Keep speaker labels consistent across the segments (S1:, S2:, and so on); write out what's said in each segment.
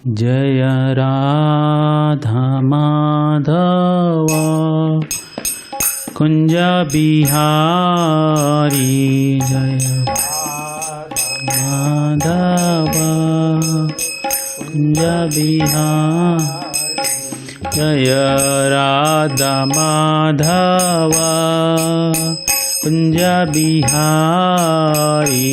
S1: जय राधा माधव कुंज बिहारी जय माधव कुंज बिहारी जय राधा माधव कुंज बिहारी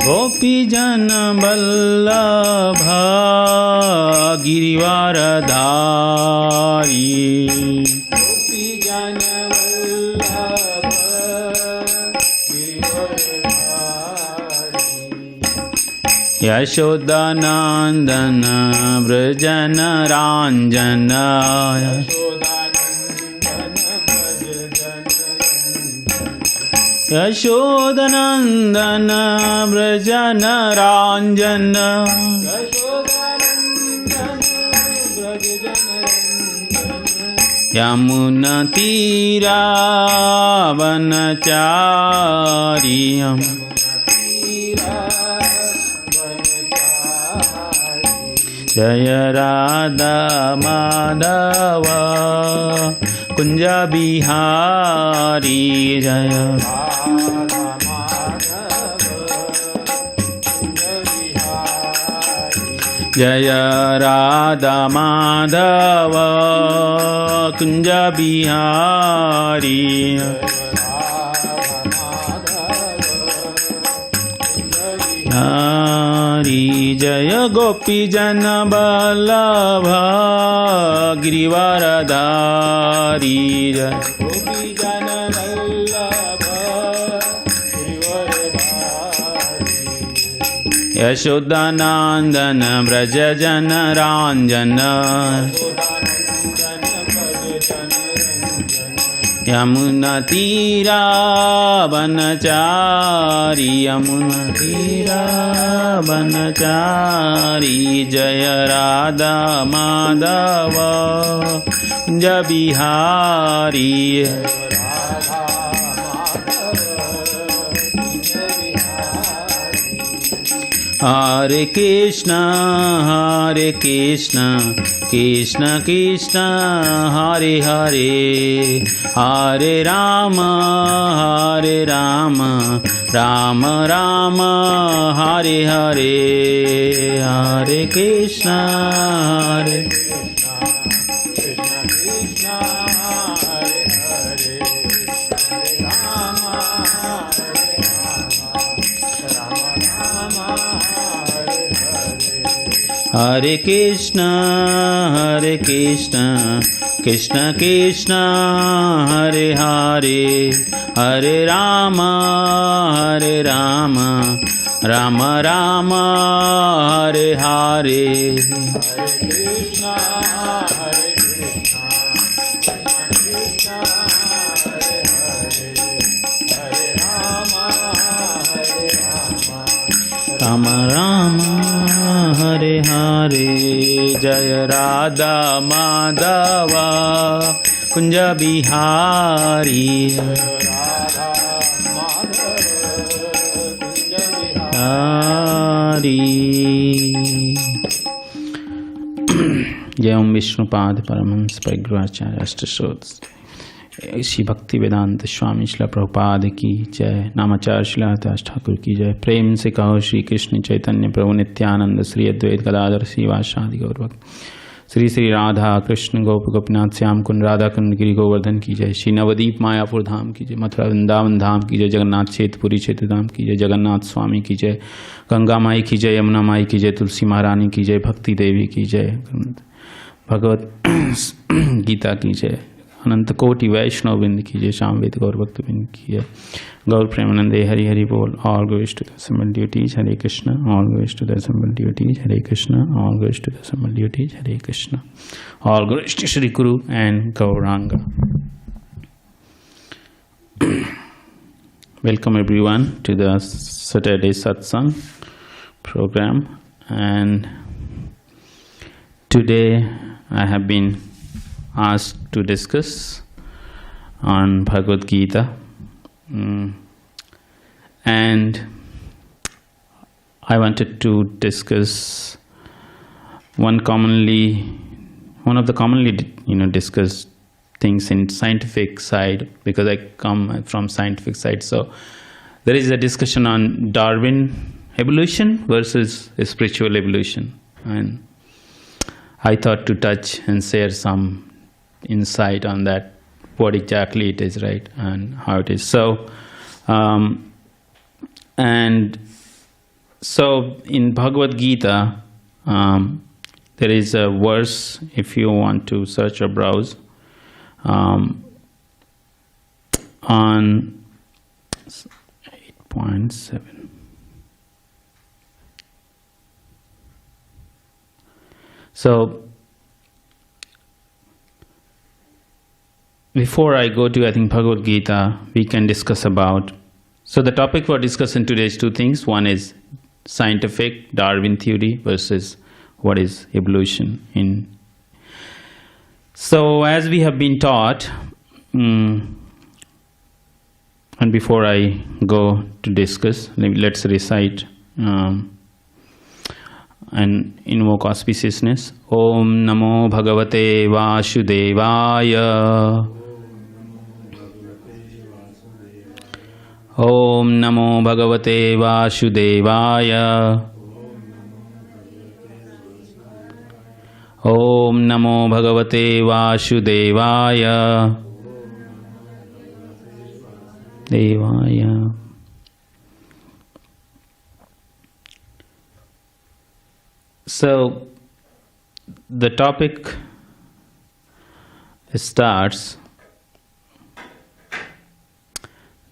S1: गोपी जन वल्लभ गिरिवारधारी गोपी जन वल्लभ गिरिवारधारी यशोदानंदन व्रजन रांजन यशोदानंदन व्रजन रांजन यमुना तीरा वनचारी जय राधा माधव कुंज बिहारी जय जय राधा माधव कुंज बिहारी हरि जय गोपी जन वल्लभ गिरिवारधारी जय गोपी जन वल्लभ यशोदानंदन व्रज जन रांजन यमुना तीरा वनचारी यमुना तीरा वनचारी जय राधा माधव कुंज बिहारी हरे कृष्ण कृष्ण कृष्ण हरे हरे हरे राम राम राम हरे हरे हरे कृष्ण हरे हरे कृष्ण कृष्ण कृष्ण हरे हरे हरे राम राम राम हरे हरे राम राम हरे हरे जय राधा माधव कुंज बिहारी हरि जय ओम विष्णुपाद परमहंस परिव्राजकाचार्य अष्टसोत श्री भक्ति वेदांत स्वामी श्रील प्रभुपाद की जय। नामाचार्य श्रीलदास ठाकुर की जय। प्रेम से कहो श्री कृष्ण चैतन्य प्रभु नित्यानंद श्री अद्वैत गदाधर श्रीवासादि गौरभक्त श्री श्री राधा कृष्ण गोप गोपीनाथ श्याम कुंड राधा कुंड गिरि गोवर्धन की जय। श्री नवदीप मायापुर धाम की जय। मथुरा वृंदावन धाम की जय। जगन्नाथ क्षेत्रपुरी क्षेत्र धाम की जय। जगन्नाथ स्वामी की जय। गंगा माई की जय। यमुना माई की जय। तुलसी महारानी की जय। भक्ति देवी की जय। भगवत गीता की जय। अनंत कोटि वैष्णव बिंद की जय। शामवेद गौर भक्त बिंद की जय। गौर प्रेमानंदे हरि हरि बोल। All glories to the assembled deities Hare Krishna. All glories to the assembled deities Hare Krishna. All glories to the assembled deities Hare Krishna. All glories to Shri Guru and Gauranga. Welcome everyone to the Saturday Satsang program, and today I have been asked to discuss on Bhagavad Gita. And I wanted to discuss one of the commonly discussed things in scientific side, because I come from scientific side. So there is a discussion on Darwin evolution versus spiritual evolution, and I thought to touch and share some insight on that, what exactly it is, right, and how it is. So so in Bhagavad Gita, there is a verse, if you want to search or browse, on 8.7. So before I go to, I think, Bhagavad Gita, we can discuss about, so the topic for discussion today is two things. One is scientific Darwin theory versus what is evolution in. So as we have been taught, and before I go to discuss, let's recite and invoke auspiciousness. Om Namo Bhagavate Vasudevaya. Om Namo Bhagavate Vasudevaya. Om Namo Bhagavate Vasudevaya. Devaya. So the topic starts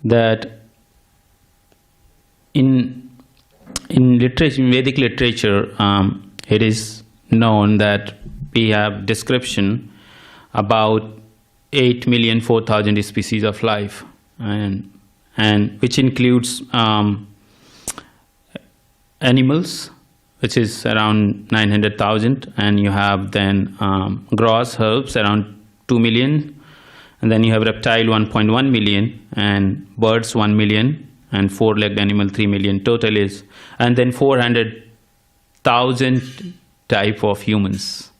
S1: that in literature, in Vedic literature, it is known that we have description about 8,004,000 species of life, and which includes animals, which is around 900,000, and you have then gross herbs around 2 million, and then you have reptile 1.1 million, and birds 1 million, and four-legged animal 3 million. Total is, and then 400,000 type of humans.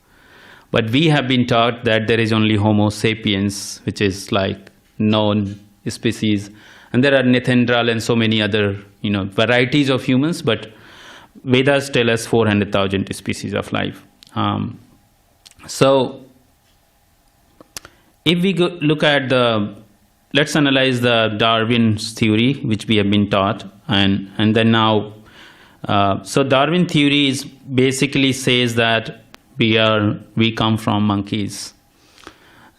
S1: But we have been taught that there is only Homo sapiens, which is like known species, and there are Neanderthal and so many other varieties of humans, but Vedas tell us 400,000 species of life. So if we look at let's analyze the Darwin's theory, which we have been taught, and then now, so Darwin theory is basically says that we come from monkeys,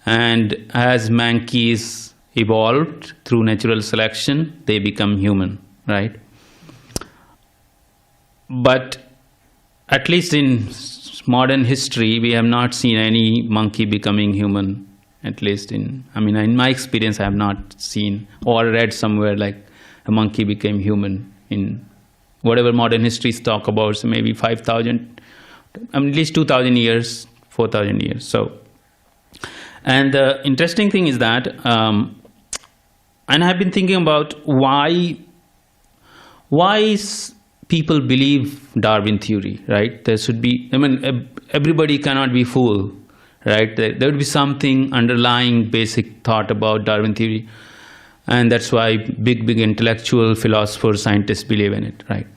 S1: and as monkeys evolved through natural selection, they become human, right? But at least in modern history, we have not seen any monkey becoming human. At least in my experience, I have not seen or read somewhere like a monkey became human in whatever modern histories talk about. So maybe 5,000, at least 2,000 years, 4,000 years. So, and the interesting thing is that, and I've been thinking about why people believe Darwin theory, right? There should be, everybody cannot be fooled, right? There would be something underlying basic thought about Darwin theory, and that's why big intellectual philosophers, scientists believe in it, right?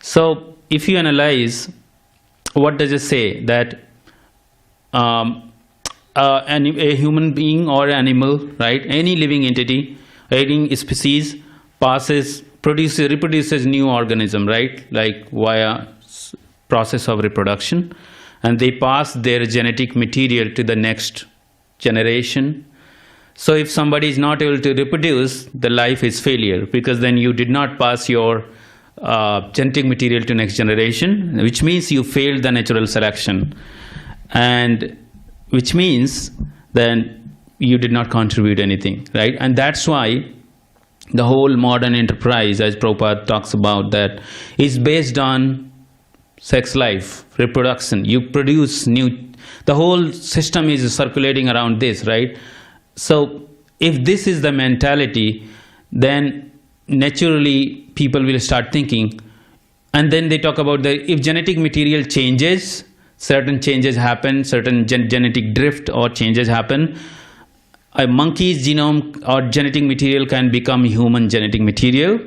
S1: So if you analyze, what does it say? That a human being or animal, right? Any living entity, any species reproduces new organism, right? Like via process of reproduction, and they pass their genetic material to the next generation. So if somebody is not able to reproduce, the life is failure, because then you did not pass your genetic material to next generation, which means you failed the natural selection, and which means then you did not contribute anything, right? And that's why the whole modern enterprise, as Prabhupada talks about, that is based on sex life, reproduction. You produce new, the whole system is circulating around this, right? So if this is the mentality, then naturally people will start thinking. And then they talk about if genetic material changes, certain changes happen, certain genetic drift or changes happen. A monkey's genome or genetic material can become human genetic material,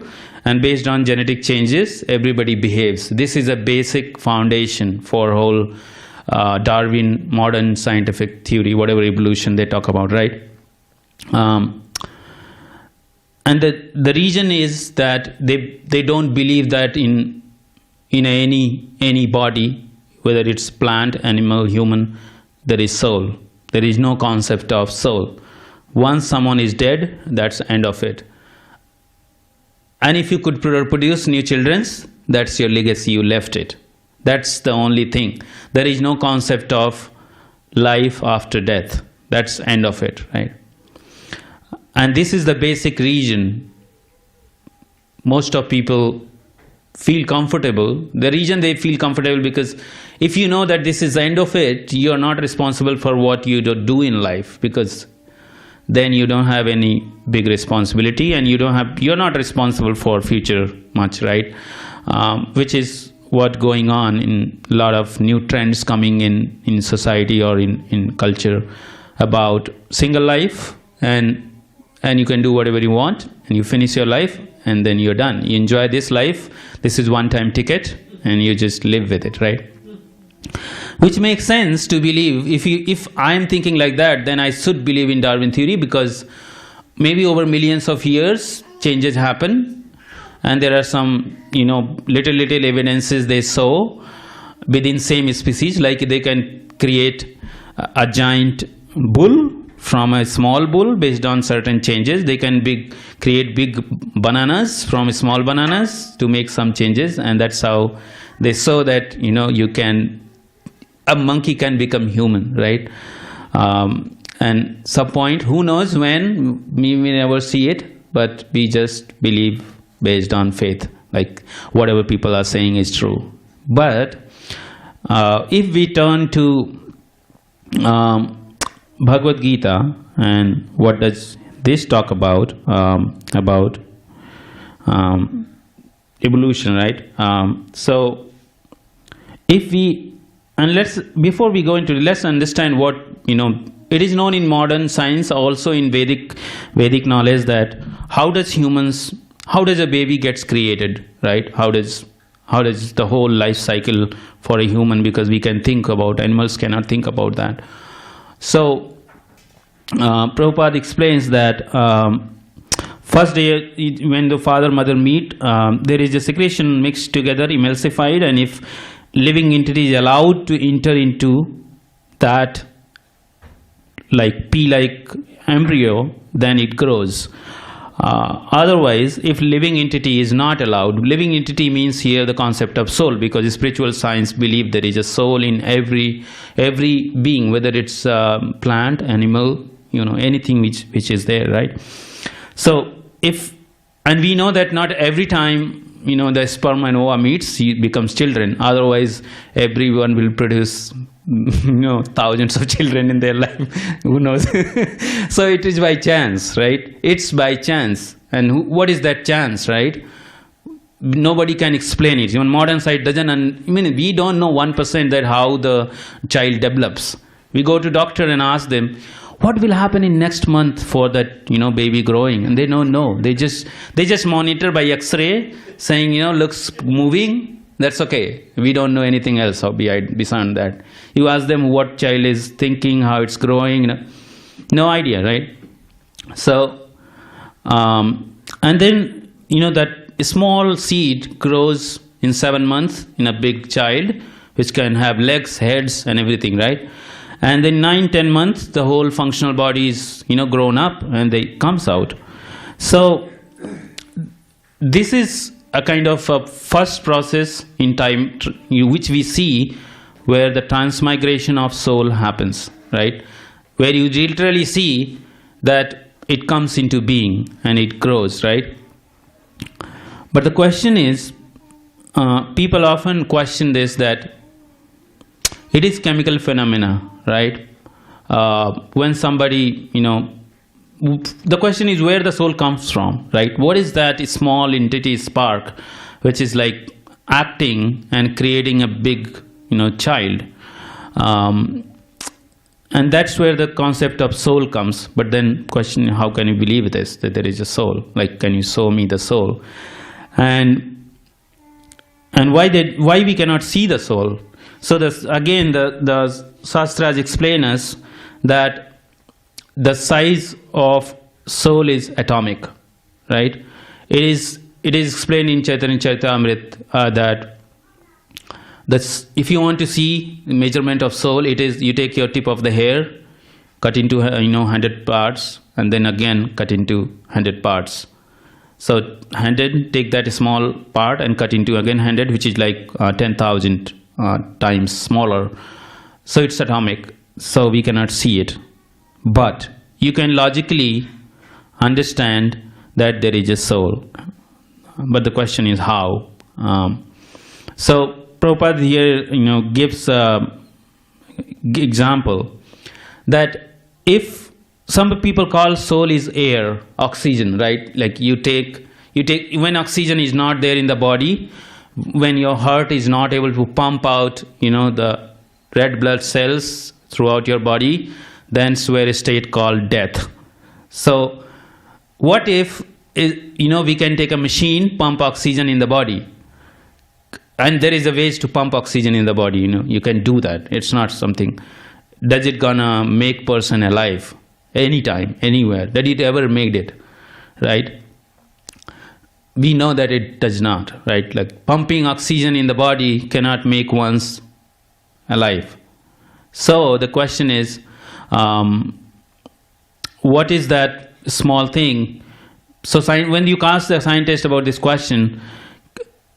S1: and based on genetic changes, everybody behaves. This is a basic foundation for whole Darwin modern scientific theory, whatever evolution they talk about, right? And the reason is that they don't believe that in any body, whether it's plant, animal, human, there is soul. There is no concept of soul. Once someone is dead, that's the end of it. And if you could produce new children, that's your legacy, you left it. That's the only thing. There is no concept of life after death. That's the end of it, right? And this is the basic reason most of people feel comfortable. The reason they feel comfortable, because if you know that this is the end of it, you are not responsible for what you do in life, because then you don't have any big responsibility, and you're not responsible for future much, right? Which is what going on in a lot of new trends coming in society or in culture about single life, and you can do whatever you want, and you finish your life, and then you're done. You enjoy this life. This is one-time ticket, and you just live with it, right? Which makes sense to believe. If I'm thinking like that, then I should believe in Darwin theory, because maybe over millions of years changes happen, and there are some little evidences they saw within same species, like they can create a giant bull from a small bull based on certain changes. They can create big bananas from small bananas to make some changes, and that's how they saw that a monkey can become human, right? And some point, who knows when, we may never see it, but we just believe based on faith, like whatever people are saying is true. But if we turn to Bhagavad Gita, and what does this talk about evolution, right? So if we, and before we go into it, let's understand what, it is known in modern science, also in Vedic knowledge, that how does a baby gets created, right? How does the whole life cycle for a human, because we can think about, animals cannot think about that. So Prabhupada explains that first day when the father mother meet, there is a secretion mixed together, emulsified, and if living entity is allowed to enter into that like pea-like embryo, then it grows. Otherwise, if living entity is not allowed, living entity means here the concept of soul, because spiritual science believe there is a soul in every being, whether it's plant, animal, anything which is there, right? So and we know that not every time the sperm and ova meets, it becomes children. Otherwise, everyone will produce thousands of children in their life. Who knows? So it is by chance, right? It's by chance. And what is that chance, right? Nobody can explain it. Even modern science doesn't. We don't know 1% that how the child develops. We go to doctor and ask them, what will happen in next month for that baby growing, and they don't know. They just monitor by X-ray, saying looks moving. That's okay. We don't know anything else beyond that. You ask them what child is thinking, how it's growing, no idea, right? So and then that small seed grows in 7 months in a big child, which can have legs, heads, and everything, right? And then 9-10 months, the whole functional body is grown up, and they comes out. So this is a kind of a first process in time which we see, where the transmigration of soul happens, right? Where you literally see that it comes into being and it grows, right? But the question is, people often question this, that it is chemical phenomena, right? When somebody the question is where the soul comes from, right? What is that small entity spark which is like acting and creating a big, child? And that's where the concept of soul comes. But then question, how can you believe this, that there is a soul? Like, can you show me the soul? And why we cannot see the soul? So again, the Shastras explain us that the size of soul is atomic, right? It is explained in Chaitanya Charitamrita that if you want to see the measurement of soul, it is you take your tip of the hair, cut into 100 parts, and then again cut into 100 parts. So 100, take that small part and cut into again 100, which is like 10,000 times smaller. So it's atomic. So we cannot see it. But you can logically understand that there is a soul. But the question is how. So Prabhupada here, gives example that if some people call soul is air, oxygen, right? Like you take when oxygen is not there in the body, when your heart is not able to pump out, the red blood cells throughout your body, then where a state called death. So what if we can take a machine, pump oxygen in the body, and there is a ways to pump oxygen in the body, you can do that. It's not something. Does it gonna make person alive anytime, anywhere? Did it ever made it, right? We know that it does not, right? Like pumping oxygen in the body cannot make one's alive. So the question is, what is that small thing? So when you ask the scientist about this question,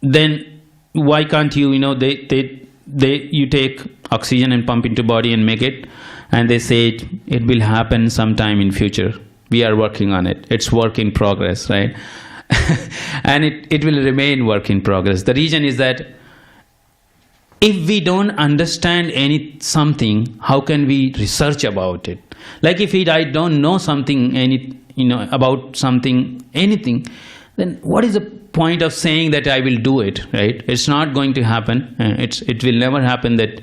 S1: then why can't you, you take oxygen and pump into body and make it, and they say it will happen sometime in future. We are working on it. It's work in progress, right? And it will remain work in progress. The reason is that if we don't understand something, how can we research about it? Like if I don't know something, about something, anything, then what is the point of saying that I will do it, right? It's not going to happen. It will never happen that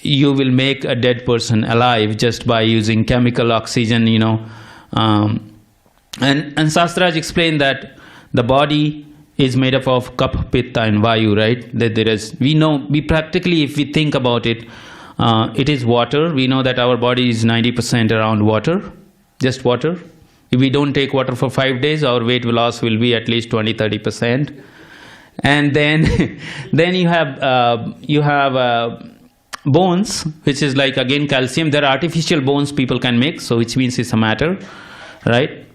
S1: you will make a dead person alive just by using chemical oxygen, And Shastras explain that the body is made up of Kapha, Pitta and Vayu, right? That we practically, if we think about it, it is water. We know that our body is 90% around water, just water. If we don't take water for 5 days, our weight loss will be at least 20-30%. And then you have bones, which is like again calcium. There are artificial bones people can make, so which means it's a matter, right?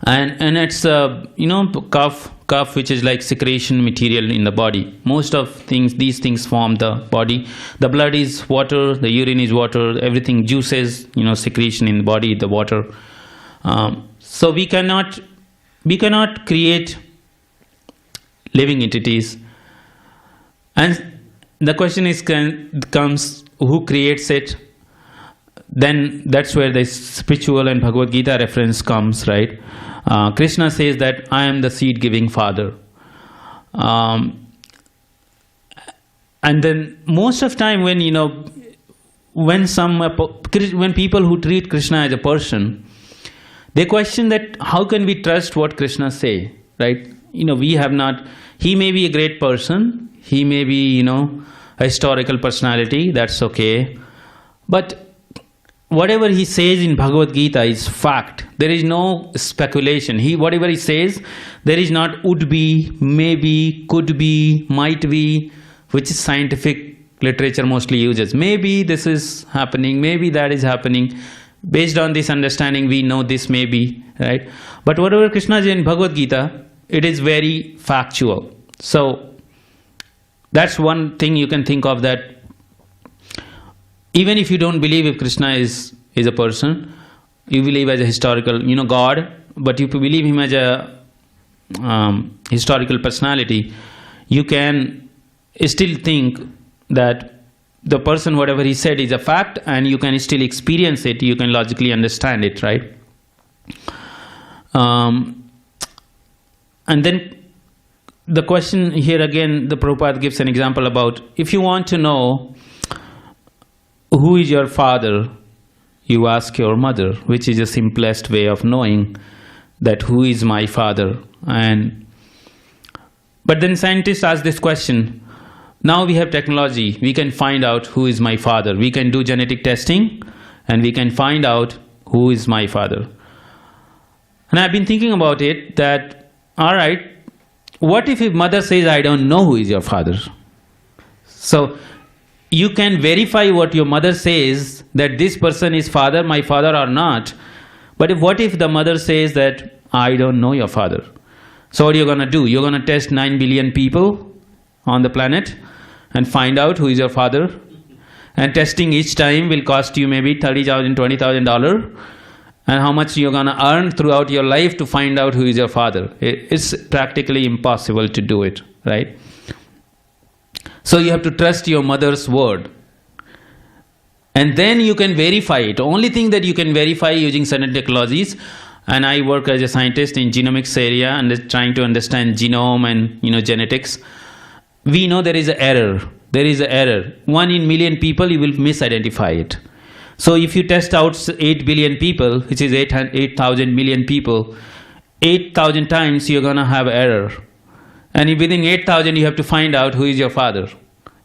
S1: And it's cough, which is like secretion material in the body. Most of these things form the body. The blood is water, the urine is water, everything juices, secretion in the body, the water. So we cannot create living entities. And the question comes, who creates it? Then that's where the spiritual and Bhagavad Gita reference comes, right? Krishna says that I am the seed-giving father. And then most of time when people who treat Krishna as a person, they question that how can we trust what Krishna say, right? We have not. He may be a great person. He may be a historical personality. That's okay. But whatever he says in Bhagavad Gita is fact. There is no speculation. Whatever he says, there is not would be, maybe, could be, might be, which is scientific literature mostly uses. Maybe this is happening, maybe that is happening. Based on this understanding, we know this may be, right? But whatever Krishna says in Bhagavad Gita, it is very factual. So that's one thing you can think of, that even if you don't believe if Krishna is a person, you believe as a historical, God, but if you believe him as a historical personality, you can still think that the person, whatever he said, is a fact, and you can still experience it, you can logically understand it, right? And then the question here again, the Prabhupada gives an example about if you want to know who is your father, you ask your mother, which is the simplest way of knowing that who is my father. But then scientists ask this question, now we have technology, we can find out who is my father. We can do genetic testing and we can find out who is my father. And I've been thinking about it that, all right, what if mother says, I don't know who is your father? So you can verify what your mother says, that this person is father, my father or not. But what if the mother says that, I don't know your father? So what are you going to do? You're going to test 9 billion people on the planet and find out who is your father. And testing each time will cost you maybe $30,000, $20,000. And how much you're going to earn throughout your life to find out who is your father. It's practically impossible to do it, right? So you have to trust your mother's word. And then you can verify it. Only thing that you can verify using certain technologies, and I work as a scientist in genomics area and trying to understand genome and genetics. We know there is an error. There is an error. 1 in million people, you will misidentify it. So if you test out 8 billion people, which is 8,000 million people, 8,000 times you're going to have error. And within 8,000 you have to find out who is your father,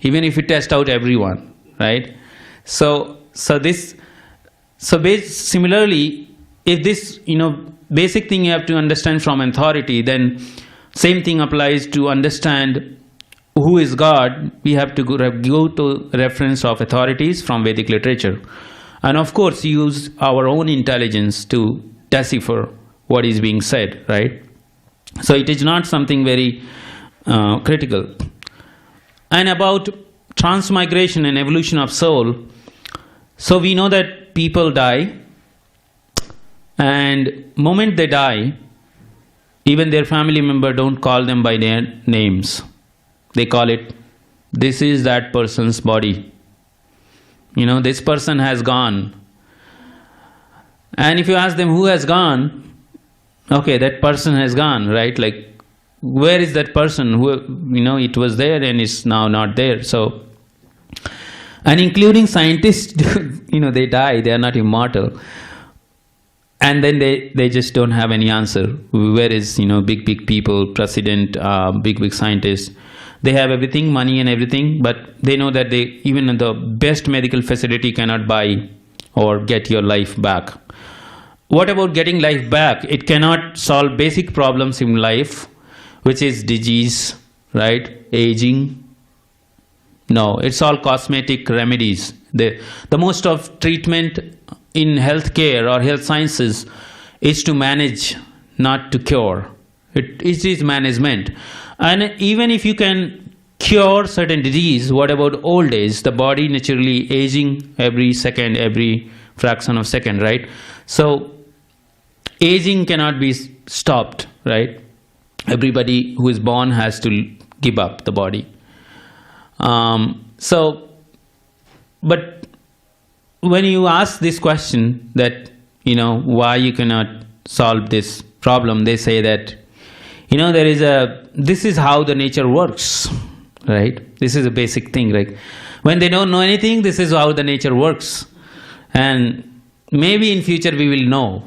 S1: even if you test out everyone, right? Similarly, if this basic thing you have to understand from authority, then same thing applies to understand who is God. We have to go to reference of authorities from Vedic literature. And of course use our own intelligence to decipher what is being said, right? So it is not something very critical. And about transmigration and evolution of soul, so we know that people die, and moment they die, even their family member don't call them by their names. They call it, this is that person's body. This person has gone. And if you ask them who has gone, okay, that person has gone, right? Like, where is that person who, it was there and is now not there. So, and including scientists, they die, they are not immortal. And then they just don't have any answer. Where is, big people, president, big scientists. They have everything, money and everything, but they know that even the best medical facility cannot buy or get your life back. What about getting life back? It cannot solve basic problems in life, which is disease, right? Aging. No, it's all cosmetic remedies. The most of treatment in healthcare or health sciences is to manage, not to cure. It is management. And even if you can cure certain disease, what about old age? The body naturally aging every second, every fraction of second, right? So aging cannot be stopped, right? Everybody who is born has to give up the body. But when you ask this question that, why you cannot solve this problem, they say that, this is how the nature works, right? This is a basic thing. Like, when they don't know anything, this is how the nature works. And maybe in future we will know.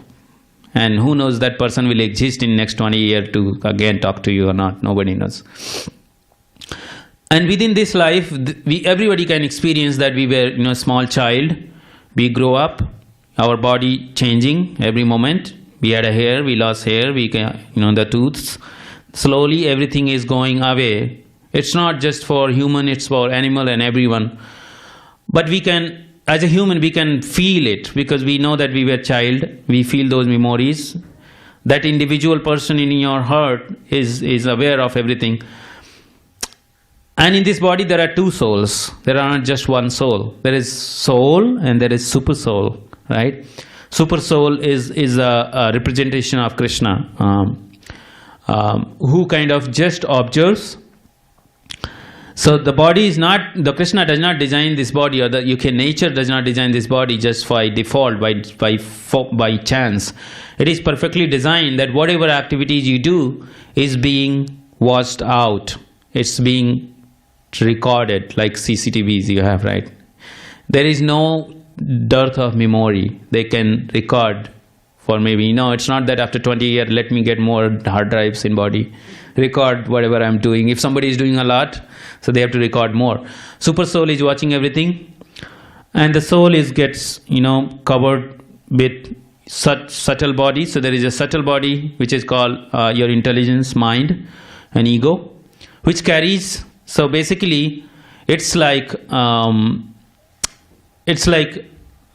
S1: And who knows, that person will exist in next 20 years to again talk to you or not. Nobody knows. And within this life, everybody can experience that we were, a small child. We grow up, our body changing every moment. We had a hair, we lost hair, the tooths. Slowly everything is going away. It's not just for human, it's for animal and everyone. But we can, as a human, we can feel it because we know that we were a child. We feel those memories. That individual person in your heart is aware of everything. And in this body there are two souls. There are not just one soul. There is soul and there is super soul, right? Super soul is a representation of Krishna, who kind of just observes. So the body is not, the Krishna does not design this body, or the nature does not design this body just by default, by chance. It is perfectly designed that whatever activities you do is being watched out. It's being recorded like CCTVs you have, right? There is no dearth of memory. They can record for maybe, it's not that after 20 years, let me get more hard drives in body. Record whatever I'm doing. If somebody is doing a lot, so they have to record more. Super soul is watching everything, and the soul gets covered with such subtle body. So there is a subtle body which is called your intelligence, mind, and ego, which carries. So basically, it's like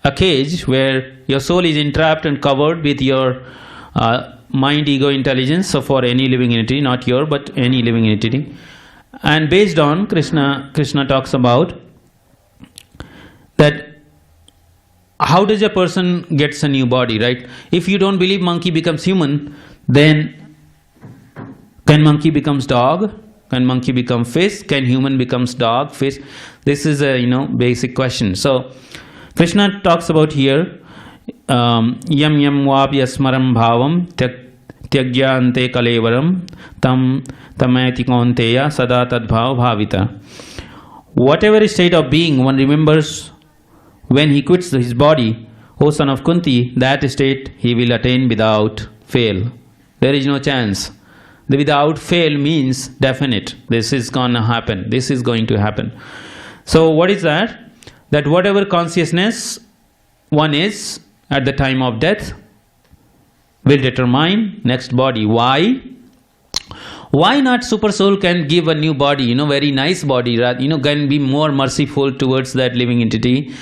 S1: a cage where your soul is entrapped and covered with your mind, ego, intelligence. So for any living entity, not your, but any living entity. And based on Krishna talks about that how does a person gets a new body, right? If you don't believe monkey becomes human, then can monkey becomes dog? Can monkey become fish? Can human becomes dog, fish? This is a basic question. So Krishna talks about here yam vapya smaram bhavam tyagyante kalevaram tam tamati kaunteya sada tadbhav bhavita. Whatever state of being one remembers when he quits his body, O son of Kunti, that state he will attain without fail. There is no chance. The without fail means definite. This is gonna happen. This is going to happen. So what is that? That whatever consciousness one is at the time of death will determine next body. Why? Why not super soul can give a new body, very nice body, can be more merciful towards that living entity.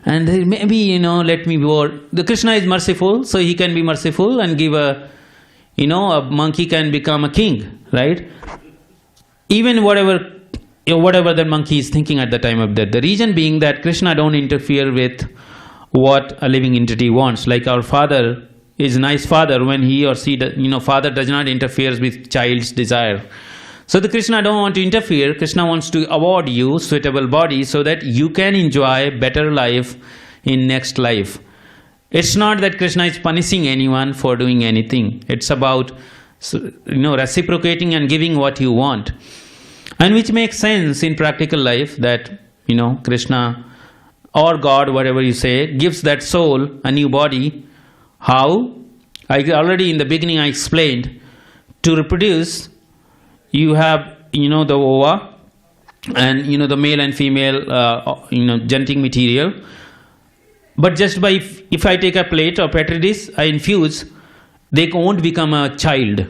S1: And maybe, let me more. The Krishna is merciful, so he can be merciful and give a monkey can become a king, right? Even whatever the monkey is thinking at the time of death. The reason being that Krishna don't interfere with what a living entity wants. Like our father is a nice father when he or she, father does not interfere with child's desire. So the Krishna don't want to interfere. Krishna wants to award you suitable body so that you can enjoy better life in next life. It's not that Krishna is punishing anyone for doing anything. It's about reciprocating and giving what you want. And which makes sense in practical life that, Krishna or God, whatever you say, gives that soul a new body. How? Already in the beginning I explained, to reproduce, you have, the ova and, the male and female, genetic material. But just by, if I take a plate or petri dish, I infuse, they won't become a child.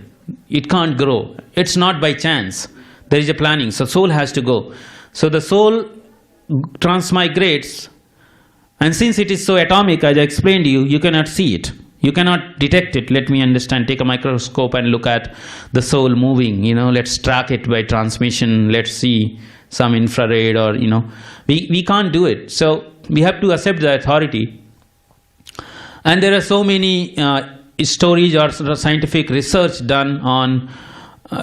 S1: It can't grow. It's not by chance. There is a planning. So soul has to go. So the soul transmigrates, and since it is so atomic, as I explained to you, you cannot see it. You cannot detect it. Let me understand. Take a microscope and look at the soul moving. Let's track it by transmission. Let's see some infrared or, we can't do it. So we have to accept the authority. And there are so many stories or scientific research done on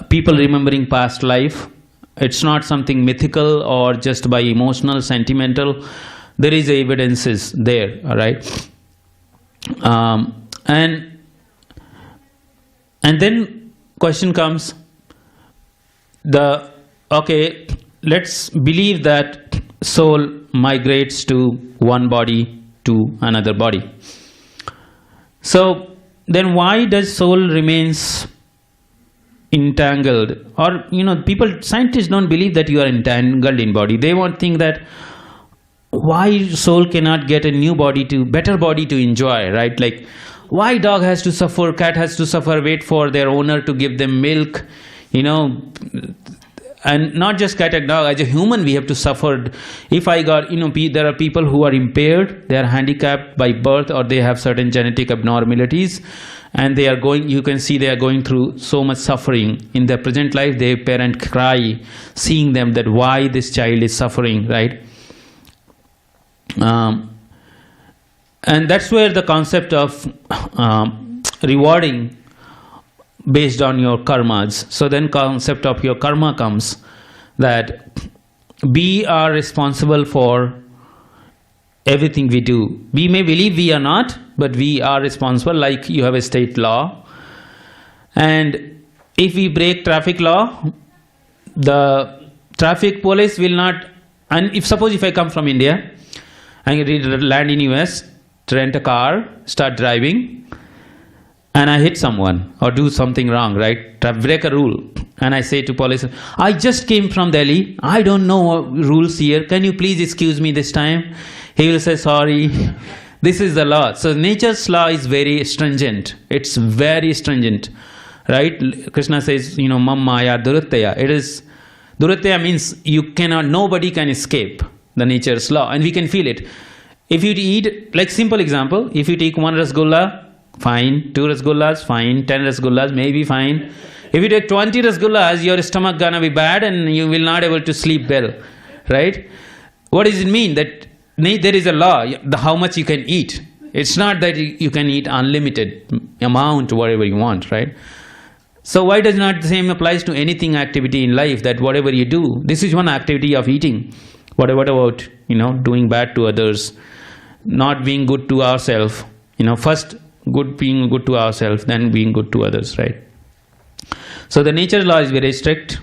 S1: people remembering past life. It's not something mythical or just by emotional, sentimental. There is evidences there, all right? And then question comes, okay, let's believe that soul migrates to one body to another body. So then why does soul remains entangled? Or scientists don't believe that you are entangled in body. They won't think that why soul cannot get a new body, better body to enjoy, right? Like why dog has to suffer, cat has to suffer, wait for their owner to give them milk, and not just cat and dog. As a human, we have to suffer. If I got, there are people who are impaired, they are handicapped by birth, or they have certain genetic abnormalities, and they are going, you can see they are going through so much suffering. In their present life, their parent cry, seeing them that why this child is suffering, right? And that's where the concept of rewarding based on your karmas. So then concept of your karma comes, that we are responsible for everything we do. We may believe we are not, but we are responsible. Like you have a state law, and if we break traffic law, the traffic police will not. And if suppose if I come from India, I land in US, rent a car, start driving, and I hit someone or do something wrong, right? Break a rule, and I say to police, I just came from Delhi, I don't know rules here, can you please excuse me this time? He will say, sorry, this is the law. So nature's law is very stringent. It's very stringent, right? Krishna says, Mammaya Durataya. It is, Durataya means you cannot, nobody can escape the nature's law, and we can feel it. If you eat, like simple example, if you take one rasgulla, fine, 2 rasgullas, fine, 10 rasgullas, maybe fine. If you take 20 rasgullas, your stomach gonna be bad and you will not able to sleep well, right? What does it mean? That there is a law, how much you can eat. It's not that you can eat unlimited amount, whatever you want, right? So why does not the same applies to anything activity in life, that whatever you do, this is one activity of eating. What about, doing bad to others, not being good to ourselves, first being good to ourselves, then being good to others, right? So the nature law is very strict,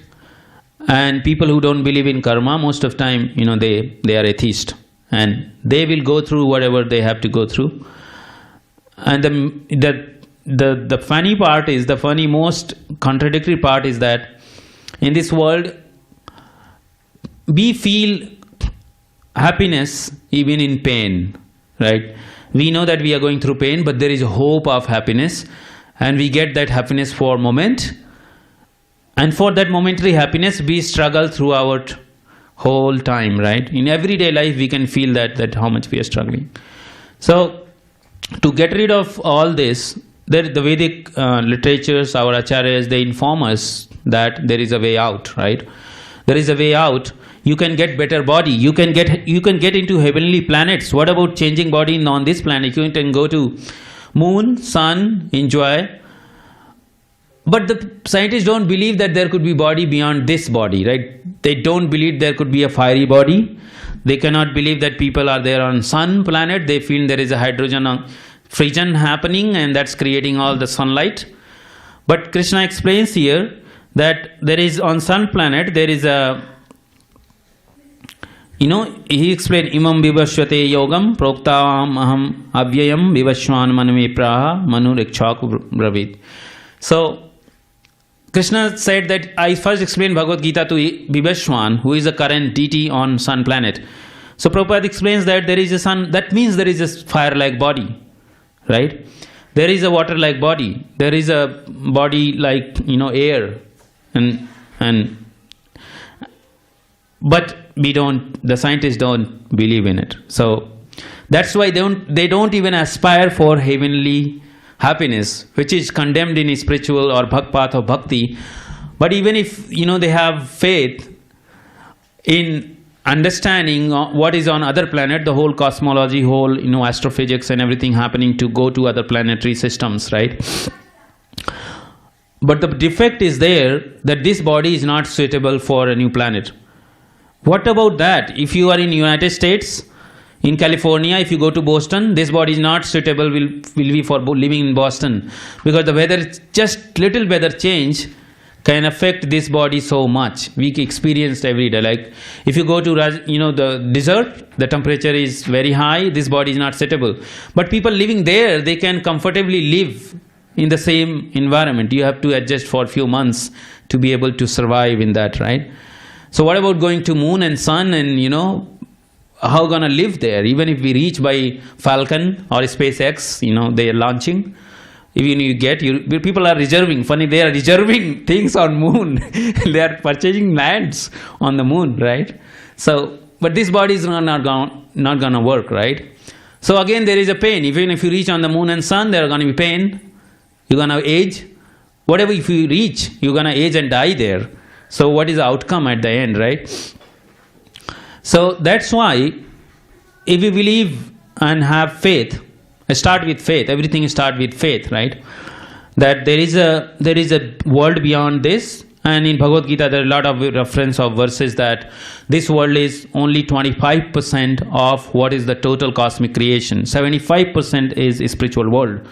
S1: and people who don't believe in karma, most of time, they are atheist, and they will go through whatever they have to go through. And the funny part is, the funny most contradictory part is that in this world, we feel happiness even in pain, right? We know that we are going through pain, but there is a hope of happiness, and we get that happiness for a moment. And for that momentary happiness, we struggle throughout whole time, right? In everyday life, we can feel that how much we are struggling. So, to get rid of all this, the Vedic literatures, our acharyas, they inform us that there is a way out, right? There is a way out. You can get better body. You can get into heavenly planets. What about changing body on this planet? You can go to moon, sun, enjoy. But the scientists don't believe that there could be body beyond this body, right? They don't believe there could be a fiery body. They cannot believe that people are there on sun planet. They feel there is a hydrogen fission happening, and that's creating all the sunlight. But Krishna explains here that there is on sun planet, there is a, he explained, imam vivashvate yogam proktavam aham avyayam vivashwan maname praha manu rikshak bravit. So Krishna said that I first explained Bhagavad Gita to Vivashwan, who is the current deity on sun planet. So Prabhupada explains that there is a sun, that means there is a fire-like body, right? There is a water-like body. There is a body like, air. But the scientists don't believe in it. So that's why they don't even aspire for heavenly happiness, which is condemned in spiritual or path of bhakti. But even if they have faith in understanding what is on other planet, the whole cosmology, whole astrophysics and everything happening to go to other planetary systems, right? But the defect is there that this body is not suitable for a new planet. What about that? If you are in United States, in California, if you go to Boston, this body is not suitable, will be for living in Boston, because the weather, just little weather change can affect this body so much. We experienced every day. Like if you go to the desert, the temperature is very high, this body is not suitable. But people living there, they can comfortably live in the same environment. You have to adjust for a few months to be able to survive in that, right? So what about going to moon and sun, and how gonna live there? Even if we reach by Falcon or SpaceX, they are launching. Even people are reserving. Funny, they are reserving things on moon. They are purchasing lands on the moon, right? So, but this body is not gonna work, right? So again, there is a pain. Even if you reach on the moon and sun, there are gonna be pain. You're gonna age. Whatever, if you reach, you're gonna age and die there. So what is the outcome at the end, right? So that's why if you believe and have faith, start with faith. Everything start with faith, right? That there is a world beyond this, And in Bhagavad Gita, there are a lot of reference of verses that this world is only 25% of what is the total cosmic creation. 75% is a spiritual world,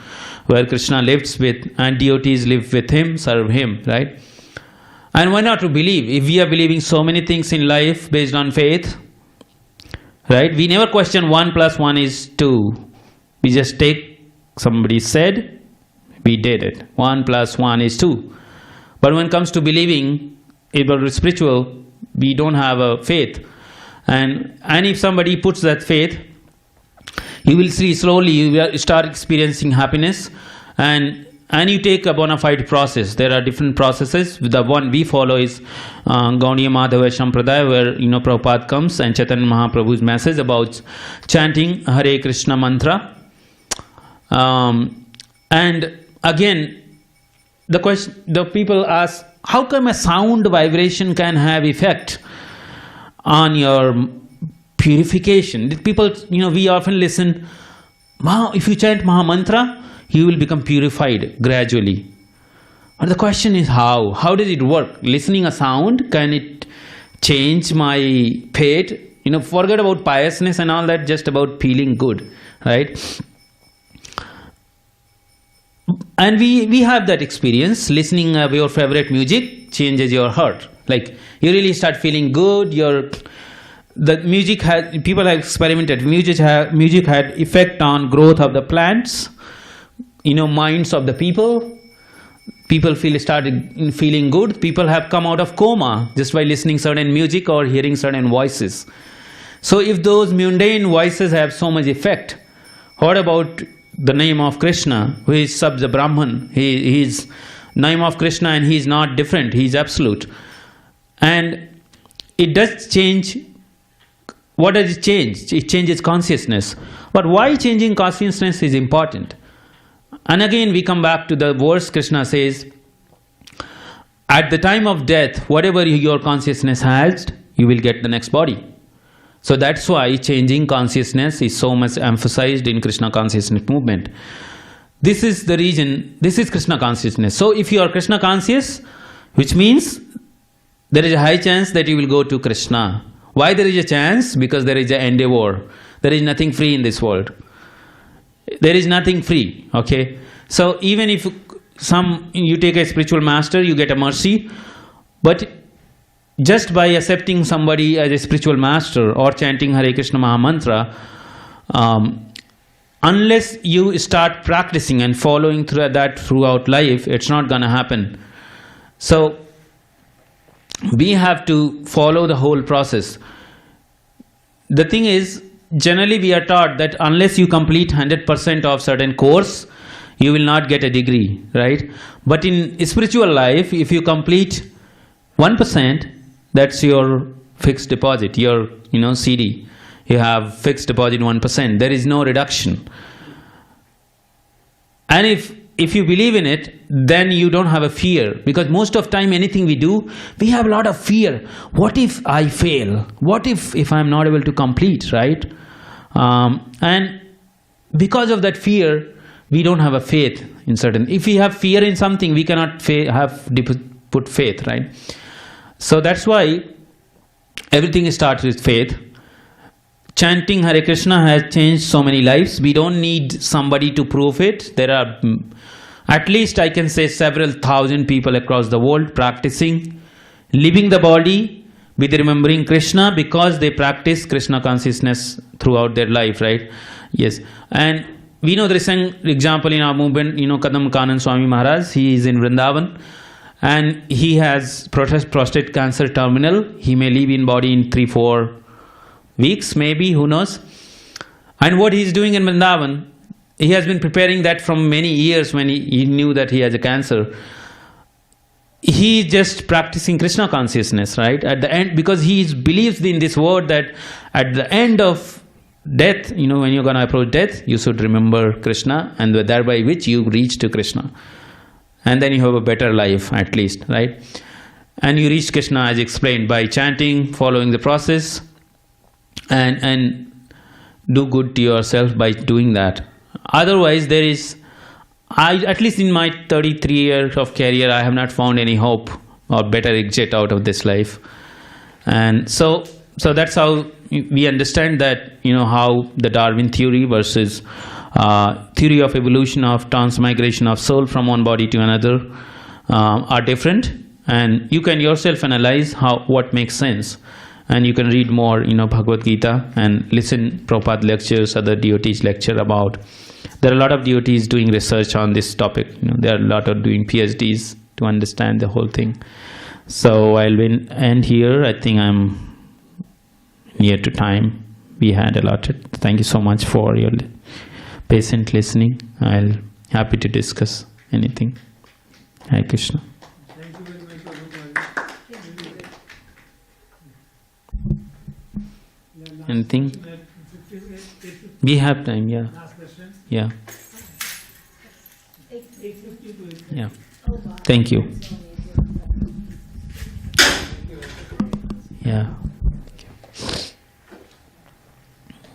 S1: where Krishna lives with, and devotees live with him, serve him, right? And why not to believe? If we are believing so many things in life based on faith, right? We never question 1 + 1 is 2. We just take, somebody said, we did it. 1 + 1 is 2. But when it comes to believing about spiritual, we don't have a faith. And if somebody puts that faith, you will see slowly you will start experiencing happiness, and you take a bona fide process. There are different processes. The one we follow is Gaudiya Madhava Sampradaya, where Prabhupada comes and Chaitanya Mahaprabhu's message about chanting Hare Krishna mantra. And again, the people ask, how come a sound vibration can have effect on your purification? People, we often listen, if you chant Maha Mantra, you will become purified gradually. But the question is how? How does it work? Listening a sound, can it change my fate? Forget about piousness and all that, just about feeling good, right? And we have that experience. Listening your favorite music changes your heart. Like, you really start feeling good. The music people have experimented. Music had effect on growth of the plants, minds of the people. People started feeling good. People have come out of coma just by listening certain music or hearing certain voices. So if those mundane voices have so much effect, what about the name of Krishna, who is Sabda Brahman? He is name of Krishna, and he is not different. He is absolute. And it does change. What does it change? It changes consciousness. But why changing consciousness is important? And again, we come back to the verse. Krishna says, at the time of death, whatever your consciousness has, you will get the next body. So that's why changing consciousness is so much emphasized in Krishna consciousness movement. This is the reason, this is Krishna consciousness. So if you are Krishna conscious, which means there is a high chance that you will go to Krishna. Why there is a chance? Because there is an endeavor. There is nothing free in this world. There is nothing free, okay? So even if you take a spiritual master, you get a mercy, but just by accepting somebody as a spiritual master or chanting Hare Krishna Maha Mantra, unless you start practicing and following through that throughout life, it's not going to happen. So we have to follow the whole process. The thing is, generally we are taught that unless you complete 100% of certain course, you will not get a degree, right? But in spiritual life, if you complete 1%, that's your fixed deposit, your CD. You have fixed deposit 1%. There is no reduction. And if you believe in it, then you don't have a fear. Because most of time, anything we do, we have a lot of fear. What if I fail? What if I'm not able to complete, right? And because of that fear, we don't have a faith in certain. If we have fear in something, we cannot put faith, right? So that's why everything starts with faith. Chanting Hare Krishna has changed so many lives. We don't need somebody to prove it. There are at least, I can say, several thousand people across the world practicing, living the body with remembering Krishna because they practice Krishna consciousness throughout their life, right? Yes. And we know there is an example in our movement, Kadam Kanan Swami Maharaj. He is in Vrindavan. And he has prostate cancer terminal. He may leave in body in 3-4 weeks, maybe, who knows. And what he's doing in Vrindavan, he has been preparing that from many years when he knew that he has a cancer. He is just practicing Krishna consciousness, right? At the end, because he believes in this word that at the end of death, when you're going to approach death, you should remember Krishna, and thereby which you reach to Krishna. And then you have a better life, at least, right? And you reach Krishna as explained by chanting, following the process, and do good to yourself by doing that. Otherwise, there is, at least in my 33 years of career, I have not found any hope or better exit out of this life. And so that's how we understand that, how the Darwin theory versus theory of evolution of transmigration of soul from one body to another are different. And you can yourself analyze what makes sense. And you can read more, Bhagavad Gita, and listen Prabhupada lectures, other devotees lecture about. There are a lot of devotees doing research on this topic. There are a lot of doing PhDs to understand the whole thing. So I'll end here. I think I'm near to time we had allotted. Thank you so much for your patient listening. I'll happy to discuss anything. Hare Krishna.
S2: Thank you very much, Prabhupada.
S1: Anything? We have time, yeah.
S2: Last question.
S1: Yeah.
S2: 8:50 to 8:50.
S1: Yeah. Thank you. Yeah.